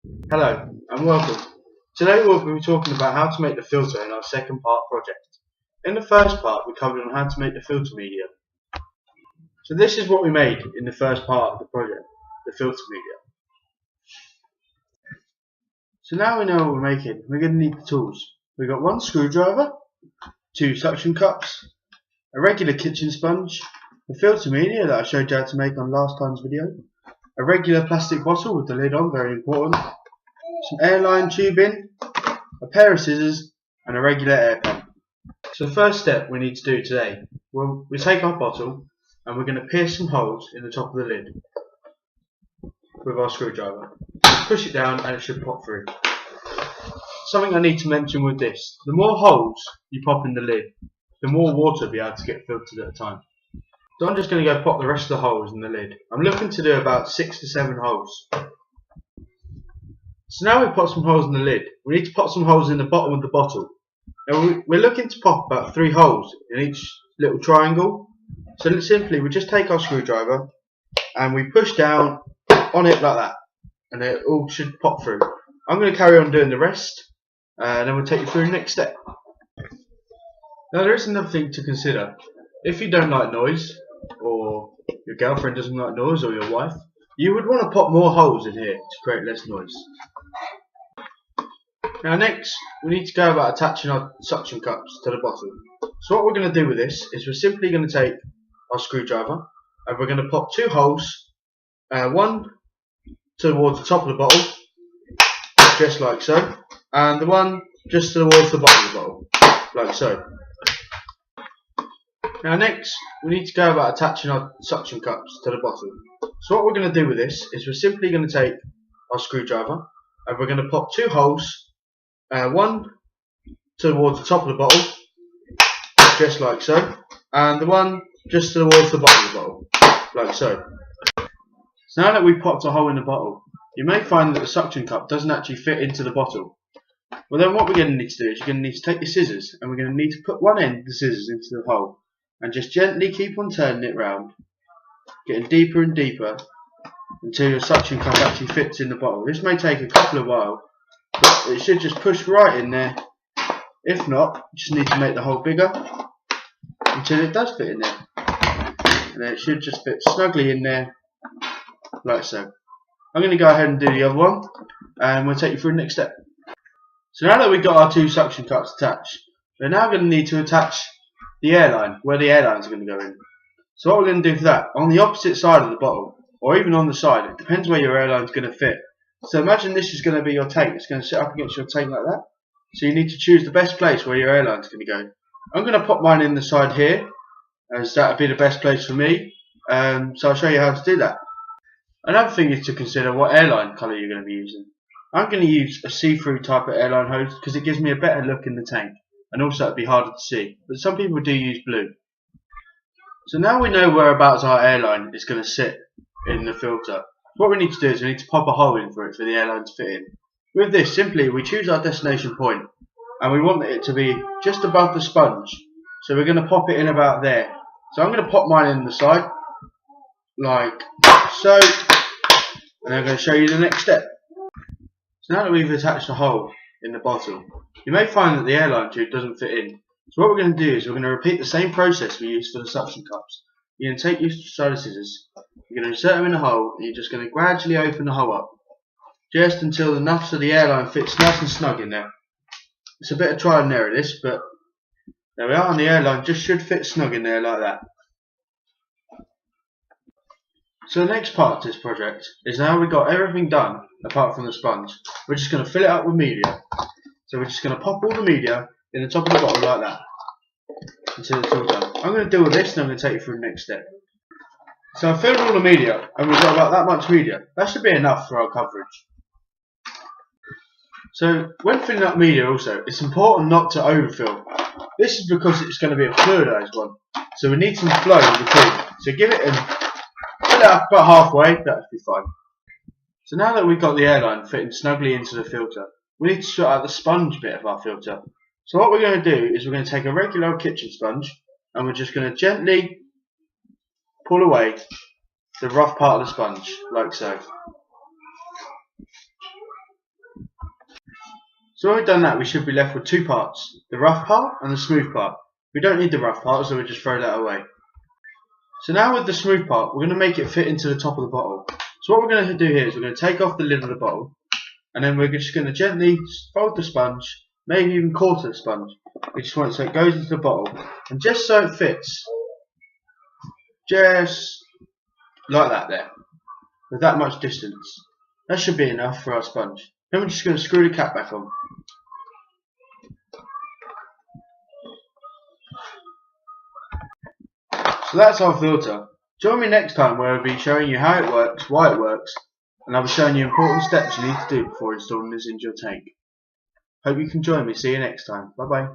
Hello and welcome. Today we'll be talking about how to make the filter in our second part project. In the first part we covered on how to make the filter media. So this is what we made in the first part of the project, the filter media. So now we know what we're making, we're going to need the tools. We've got one screwdriver, two suction cups, a regular kitchen sponge, the filter media that I showed you how to make on last time's video, a regular plastic bottle with the lid on, very important, some airline tubing, a pair of scissors and a regular air pump. So the first step we need to do today, we take our bottle and we're going to pierce some holes in the top of the lid with our screwdriver. Push it down and it should pop through. Something I need to mention with this, the more holes you pop in the lid, the more water will be able to get filtered at a time. So I'm just going to go pop the rest of the holes in the lid. I'm looking to do about 6 to 7 holes. So now we've popped some holes in the lid, we need to pop some holes in the bottom of the bottle. Now we're looking to pop about 3 holes in each little triangle. So we just take our screwdriver and we push down on it like that, and it all should pop through. I'm going to carry on doing the rest and then we'll take you through the next step. Now there is another thing to consider. If you don't like noise, or your girlfriend doesn't like noise, or your wife, you would want to pop more holes in here to create less noise. Now next, we need to go about attaching our suction cups to the bottle. So what we're going to do with this is we're simply going to take our screwdriver and we're going to pop 2 holes, one towards the top of the bottle, just like so, and the one just towards the bottom of the bottle, like so. Now next, we need to go about attaching our suction cups to the bottle. So what we're going to do with this is we're simply going to take our screwdriver and we're going to pop 2 holes, one towards the top of the bottle, just like so, and the one just towards the bottom of the bottle, like so. So now that we've popped a hole in the bottle, you may find that the suction cup doesn't actually fit into the bottle. Well then what we're going to need to do is you're going to need to take your scissors and we're going to need to put one end of the scissors into the hole and just gently keep on turning it round, getting deeper and deeper until your suction cup actually fits in the bottle. This may take a couple of while, but it should just push right in there. If not, you just need to make the hole bigger until it does fit in there, and then it should just fit snugly in there like so. I'm going to go ahead and do the other one and we'll take you through the next step. So now that we've got our 2 suction cups attached, we're now going to need to attach the airline, where the airlines are going to go in. So what we're going to do for that, on the opposite side of the bottle, or even on the side, it depends where your airline is going to fit. So imagine this is going to be your tank, it's going to sit up against your tank like that. So you need to choose the best place where your airline is going to go. I'm going to pop mine in the side here, as that would be the best place for me, so I'll show you how to do that. Another thing is to consider what airline colour you're going to be using. I'm going to use a see-through type of airline hose because it gives me a better look in the tank, and also it'd be harder to see, but some people do use blue. So now we know whereabouts our airline is going to sit in the filter. What we need to do is we need to pop a hole in for it for the airline to fit in. With this, simply we choose our destination point and we want it to be just above the sponge, so we're going to pop it in about there. So I'm going to pop mine in the side like so, and I'm going to show you the next step. So now that we've attached a hole in the bottle, you may find that the airline tube doesn't fit in. So what we're going to do is we're going to repeat the same process we used for the suction cups. You're going to take your side of scissors, you're going to insert them in the hole, and you're just going to gradually open the hole up, just until enough so the airline fits nice and snug in there. It's a bit of trial and error this, but there we are, and the airline just should fit snug in there like that. So the next part to this project is now we've got everything done apart from the sponge. We're just going to fill it up with media. So we're just going to pop all the media in the top of the bottle like that until it's all done. I'm going to deal with this and I'm going to take you through the next step. So I've filled all the media and we've got about that much media. That should be enough for our coverage. So when filling up media also, it's important not to overfill. This is because it's going to be a fluidized one. So we need some flow in between. So give it fill it up about halfway, that should be fine. So now that we've got the airline fitting snugly into the filter, we need to sort out the sponge bit of our filter. So what we're going to do is we're going to take a regular kitchen sponge and we're just going to gently pull away the rough part of the sponge, like so. So when we've done that, we should be left with two parts, the rough part and the smooth part. We don't need the rough part, so we'll just throw that away. So now with the smooth part, we're going to make it fit into the top of the bottle. So what we're going to do here is we're going to take off the lid of the bottle, and then we're just going to gently fold the sponge, maybe even quarter the sponge. We just want it so it goes into the bottle, and just so it fits, just like that there, with that much distance. That should be enough for our sponge. Then we're just going to screw the cap back on. So that's our filter. Join me next time where I'll be showing you how it works, why it works, and I'll be showing you important steps you need to do before installing this into your tank. Hope you can join me. See you next time. Bye bye.